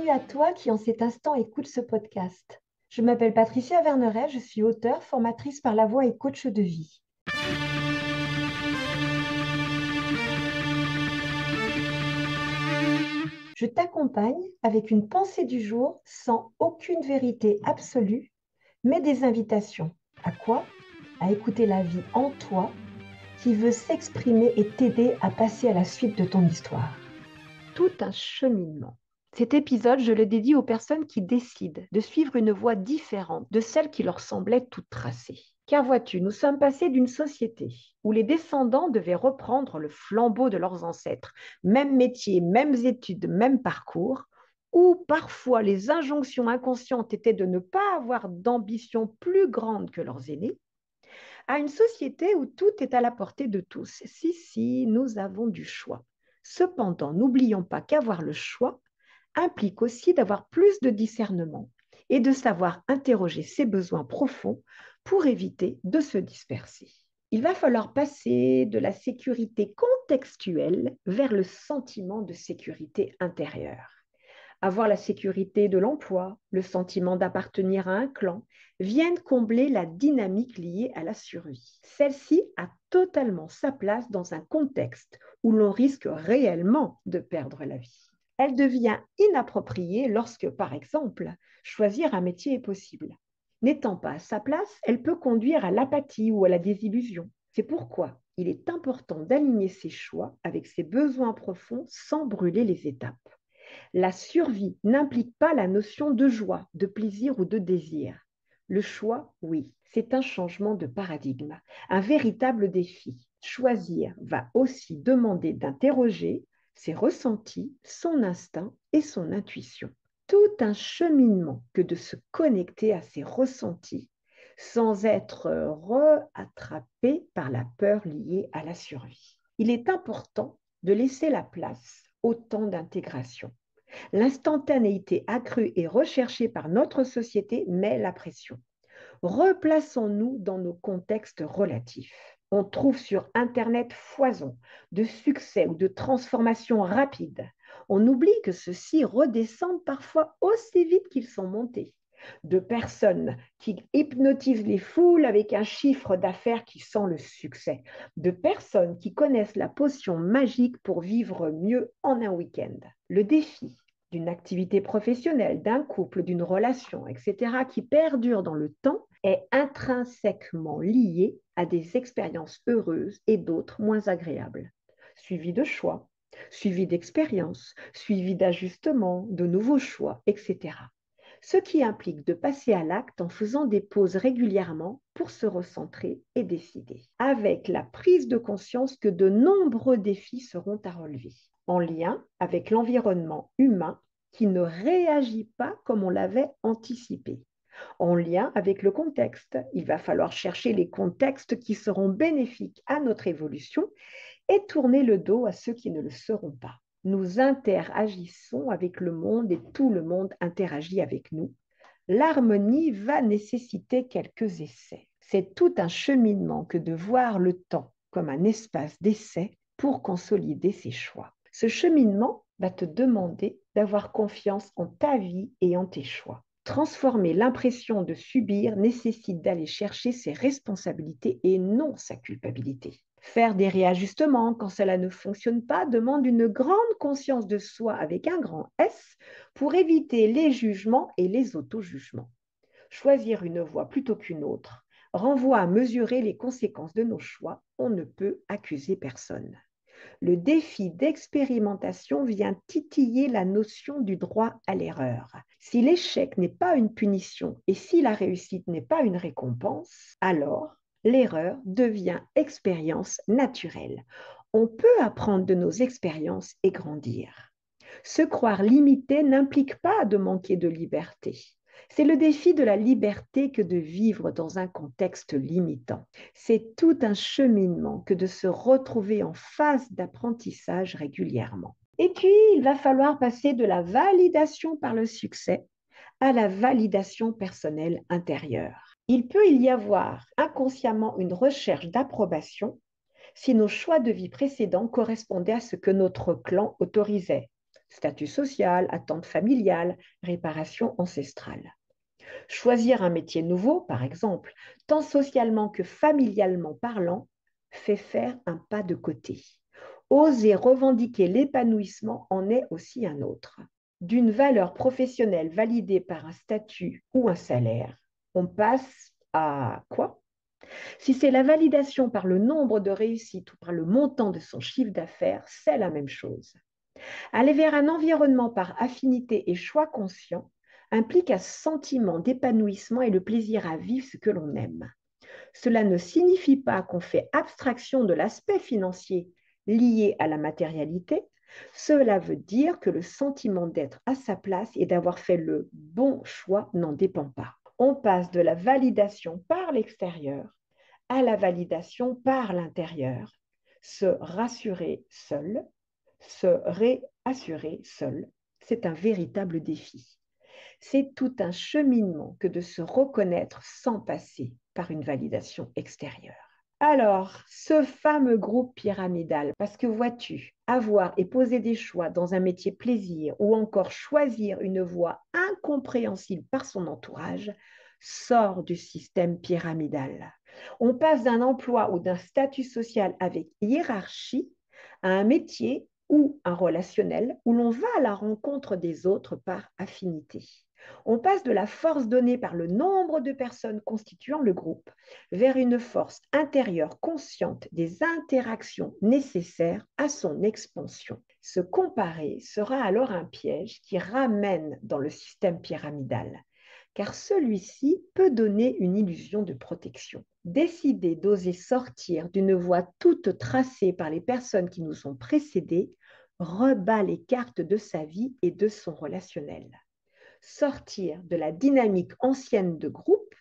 Bienvenue à toi qui en cet instant écoute ce podcast. Je m'appelle Patricia Verneret, je suis auteure, formatrice par la voix et coach de vie. Je t'accompagne avec une pensée du jour sans aucune vérité absolue, mais des invitations. À quoi? À écouter la vie en toi qui veut s'exprimer et t'aider à passer à la suite de ton histoire. Tout un cheminement. Cet épisode, je le dédie aux personnes qui décident de suivre une voie différente de celle qui leur semblait toute tracée. Car vois-tu, nous sommes passés d'une société où les descendants devaient reprendre le flambeau de leurs ancêtres, même métier, mêmes études, même parcours, où parfois les injonctions inconscientes étaient de ne pas avoir d'ambition plus grande que leurs aînés, à une société où tout est à la portée de tous. Si, nous avons du choix. Cependant, n'oublions pas qu'avoir le choix implique aussi d'avoir plus de discernement et de savoir interroger ses besoins profonds pour éviter de se disperser. Il va falloir passer de la sécurité contextuelle vers le sentiment de sécurité intérieure. Avoir la sécurité de l'emploi, le sentiment d'appartenir à un clan, viennent combler la dynamique liée à la survie. Celle-ci a totalement sa place dans un contexte où l'on risque réellement de perdre la vie. Elle devient inappropriée lorsque, par exemple, choisir un métier est possible. N'étant pas à sa place, elle peut conduire à l'apathie ou à la désillusion. C'est pourquoi il est important d'aligner ses choix avec ses besoins profonds sans brûler les étapes. La survie n'implique pas la notion de joie, de plaisir ou de désir. Le choix, oui, c'est un changement de paradigme, un véritable défi. Choisir va aussi demander d'interroger ses ressentis, son instinct et son intuition. Tout un cheminement que de se connecter à ses ressentis sans être rattrapé par la peur liée à la survie. Il est important de laisser la place au temps d'intégration. L'instantanéité accrue et recherchée par notre société met la pression. Replaçons-nous dans nos contextes relatifs. On trouve sur Internet foison de succès ou de transformations rapides. On oublie que ceux-ci redescendent parfois aussi vite qu'ils sont montés. De personnes qui hypnotisent les foules avec un chiffre d'affaires qui sent le succès. De personnes qui connaissent la potion magique pour vivre mieux en un week-end. Le défi d'une activité professionnelle, d'un couple, d'une relation, etc., qui perdure dans le temps, est intrinsèquement lié à des expériences heureuses et d'autres moins agréables. Suivi de choix, suivi d'expériences, suivi d'ajustements, de nouveaux choix, etc. Ce qui implique de passer à l'acte en faisant des pauses régulièrement pour se recentrer et décider, avec la prise de conscience que de nombreux défis seront à relever, en lien avec l'environnement humain qui ne réagit pas comme on l'avait anticipé. En lien avec le contexte, il va falloir chercher les contextes qui seront bénéfiques à notre évolution et tourner le dos à ceux qui ne le seront pas. Nous interagissons avec le monde et tout le monde interagit avec nous. L'harmonie va nécessiter quelques essais. C'est tout un cheminement que de voir le temps comme un espace d'essai pour consolider ses choix. Ce cheminement va te demander d'avoir confiance en ta vie et en tes choix. Transformer l'impression de subir nécessite d'aller chercher ses responsabilités et non sa culpabilité. Faire des réajustements quand cela ne fonctionne pas demande une grande conscience de soi avec un grand S pour éviter les jugements et les auto-jugements. Choisir une voie plutôt qu'une autre renvoie à mesurer les conséquences de nos choix. On ne peut accuser personne. Le défi d'expérimentation vient titiller la notion du droit à l'erreur. Si l'échec n'est pas une punition et si la réussite n'est pas une récompense, alors l'erreur devient expérience naturelle. On peut apprendre de nos expériences et grandir. Se croire limité n'implique pas de manquer de liberté. C'est le défi de la liberté que de vivre dans un contexte limitant. C'est tout un cheminement que de se retrouver en phase d'apprentissage régulièrement. Et puis, il va falloir passer de la validation par le succès à la validation personnelle intérieure. Il peut y avoir inconsciemment une recherche d'approbation si nos choix de vie précédents correspondaient à ce que notre clan autorisait. statut social, attente familiale, réparation ancestrale. Choisir un métier nouveau, par exemple, tant socialement que familialement parlant, fait faire un pas de côté. Oser revendiquer l'épanouissement en est aussi un autre. D'une valeur professionnelle validée par un statut ou un salaire, on passe à quoi? Si c'est la validation par le nombre de réussites ou par le montant de son chiffre d'affaires, c'est la même chose. Aller vers un environnement par affinité et choix conscient implique un sentiment d'épanouissement et le plaisir à vivre ce que l'on aime. Cela ne signifie pas qu'on fait abstraction de l'aspect financier lié à la matérialité. Cela veut dire que le sentiment d'être à sa place et d'avoir fait le bon choix n'en dépend pas. On passe de la validation par l'extérieur à la validation par l'intérieur. Se rassurer seul, se réassurer seul, c'est un véritable défi. C'est tout un cheminement que de se reconnaître sans passer par une validation extérieure. Alors, ce fameux groupe pyramidal, parce que vois-tu, avoir et poser des choix dans un métier plaisir ou encore choisir une voie incompréhensible par son entourage, sort du système pyramidal. On passe d'un emploi ou d'un statut social avec hiérarchie à un métier ou un relationnel où l'on va à la rencontre des autres par affinité. On passe de la force donnée par le nombre de personnes constituant le groupe vers une force intérieure consciente des interactions nécessaires à son expansion. Se comparer sera alors un piège qui ramène dans le système pyramidal, car celui-ci peut donner une illusion de protection. Décider d'oser sortir d'une voie toute tracée par les personnes qui nous ont précédées rebat les cartes de sa vie et de son relationnel. Sortir de la dynamique ancienne de groupe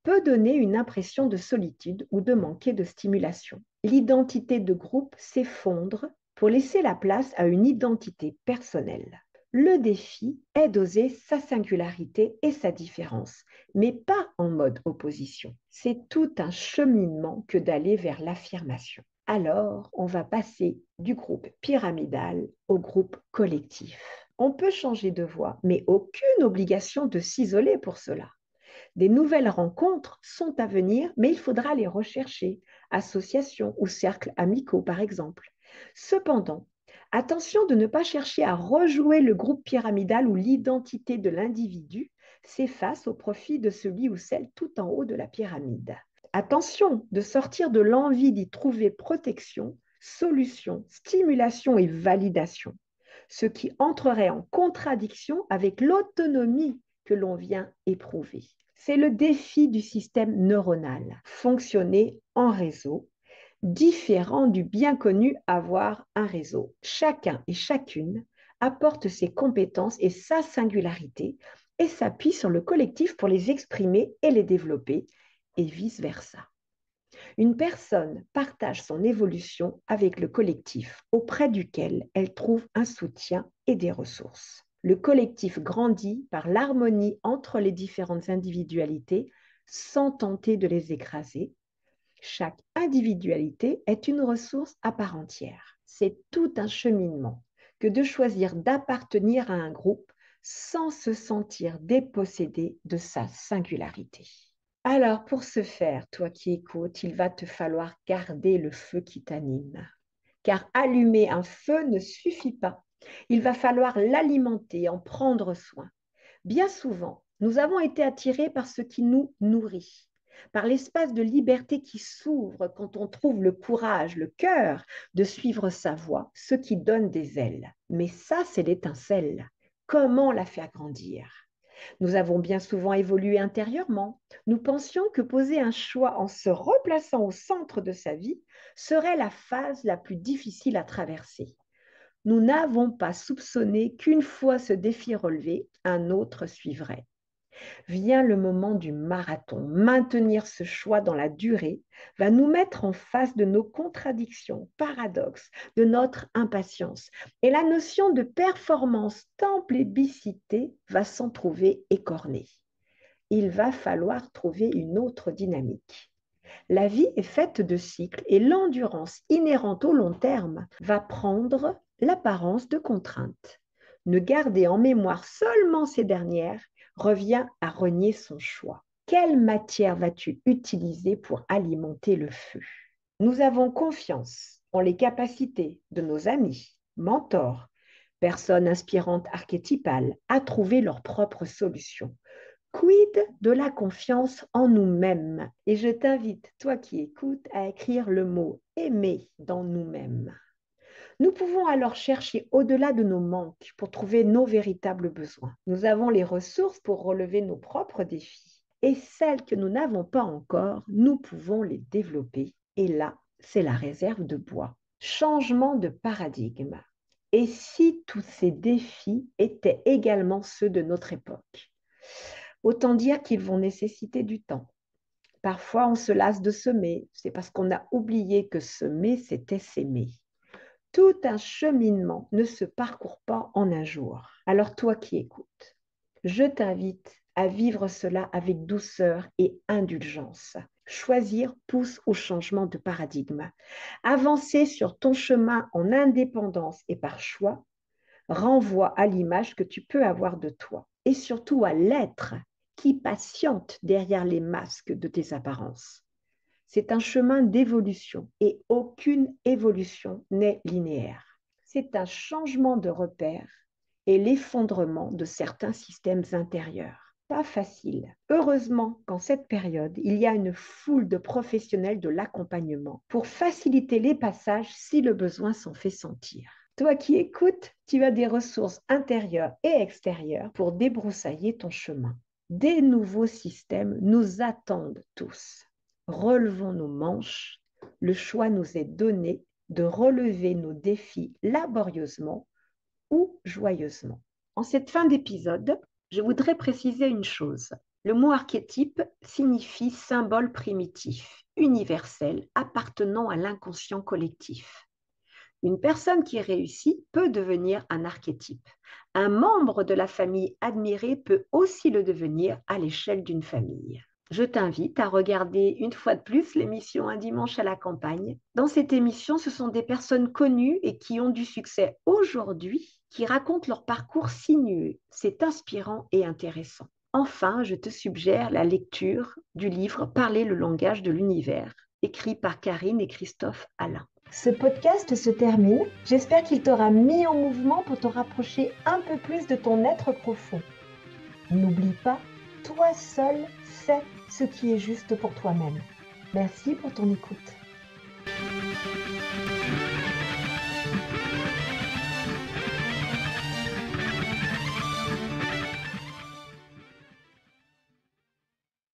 peut donner une impression de solitude ou de manquer de stimulation. L'identité de groupe s'effondre pour laisser la place à une identité personnelle. Le défi est d'oser sa singularité et sa différence, mais pas en mode opposition. C'est tout un cheminement que d'aller vers l'affirmation. Alors, on va passer du groupe pyramidal au groupe collectif. On peut changer de voie, mais aucune obligation de s'isoler pour cela. Des nouvelles rencontres sont à venir, mais il faudra les rechercher, associations ou cercles amicaux par exemple. Cependant, attention de ne pas chercher à rejouer le groupe pyramidal où l'identité de l'individu s'efface au profit de celui ou celle tout en haut de la pyramide. Attention de sortir de l'envie d'y trouver protection, solution, stimulation et validation, ce qui entrerait en contradiction avec l'autonomie que l'on vient éprouver. C'est le défi du système neuronal, fonctionner en réseau, différent du bien connu avoir un réseau. Chacun et chacune apporte ses compétences et sa singularité et s'appuie sur le collectif pour les exprimer et les développer, et vice-versa. Une personne partage son évolution avec le collectif auprès duquel elle trouve un soutien et des ressources. Le collectif grandit par l'harmonie entre les différentes individualités sans tenter de les écraser. Chaque individualité est une ressource à part entière. C'est tout un cheminement que de choisir d'appartenir à un groupe sans se sentir dépossédé de sa singularité. Alors, pour ce faire, toi qui écoutes, il va te falloir garder le feu qui t'anime. Car allumer un feu ne suffit pas. Il va falloir l'alimenter, en prendre soin. Bien souvent, nous avons été attirés par ce qui nous nourrit, par l'espace de liberté qui s'ouvre quand on trouve le courage, le cœur de suivre sa voie, ce qui donne des ailes. Mais ça, c'est l'étincelle. Comment la faire grandir? Nous avons bien souvent évolué intérieurement. Nous pensions que poser un choix en se replaçant au centre de sa vie serait la phase la plus difficile à traverser. Nous n'avons pas soupçonné qu'une fois ce défi relevé, un autre suivrait. Vient le moment du marathon. Maintenir ce choix dans la durée va nous mettre en face de nos contradictions, paradoxes, de notre impatience. Et la notion de performance tant plébiscitée va s'en trouver écornée. Il va falloir trouver une autre dynamique. La vie est faite de cycles et l'endurance inhérente au long terme va prendre l'apparence de contraintes. Ne garder en mémoire seulement ces dernières revient à renier son choix. Quelle matière vas-tu utiliser pour alimenter le feu? Nous avons confiance en les capacités de nos amis, mentors, personnes inspirantes archétypales à trouver leurs propres solutions. Quid de la confiance en nous-mêmes? Et je t'invite, toi qui écoutes, à écrire le mot aimer dans nous-mêmes. Nous pouvons alors chercher au-delà de nos manques pour trouver nos véritables besoins. Nous avons les ressources pour relever nos propres défis. Et celles que nous n'avons pas encore, nous pouvons les développer. Et là, c'est la réserve de bois. Changement de paradigme. Et si tous ces défis étaient également ceux de notre époque? Autant dire qu'ils vont nécessiter du temps. Parfois, on se lasse de semer. C'est parce qu'on a oublié que semer, c'était s'aimer. Tout un cheminement ne se parcourt pas en un jour. Alors toi qui écoutes, je t'invite à vivre cela avec douceur et indulgence. Choisir pousse au changement de paradigme. Avancer sur ton chemin en indépendance et par choix renvoie à l'image que tu peux avoir de toi et surtout à l'être qui patiente derrière les masques de tes apparences. C'est un chemin d'évolution et aucune évolution n'est linéaire. C'est un changement de repère et l'effondrement de certains systèmes intérieurs. Pas facile. Heureusement qu'en cette période, il y a une foule de professionnels de l'accompagnement pour faciliter les passages si le besoin s'en fait sentir. Toi qui écoutes, tu as des ressources intérieures et extérieures pour débroussailler ton chemin. Des nouveaux systèmes nous attendent tous. Relevons nos manches. Le choix nous est donné de relever nos défis laborieusement ou joyeusement. En cette fin d'épisode, je voudrais préciser une chose. Le mot archétype signifie symbole primitif, universel, appartenant à l'inconscient collectif. Une personne qui réussit peut devenir un archétype. Un membre de la famille admirée peut aussi le devenir à l'échelle d'une famille. Je t'invite à regarder une fois de plus l'émission Un dimanche à la campagne. Dans cette émission, ce sont des personnes connues et qui ont du succès aujourd'hui, qui racontent leur parcours sinueux. C'est inspirant et intéressant. Enfin, je te suggère la lecture du livre Parler le langage de l'univers, écrit par Karine et Christophe Alain. Ce podcast se termine. J'espère qu'il t'aura mis en mouvement pour te rapprocher un peu plus de ton être profond. N'oublie pas, toi seul sais ce qui est juste pour toi-même. Merci pour ton écoute.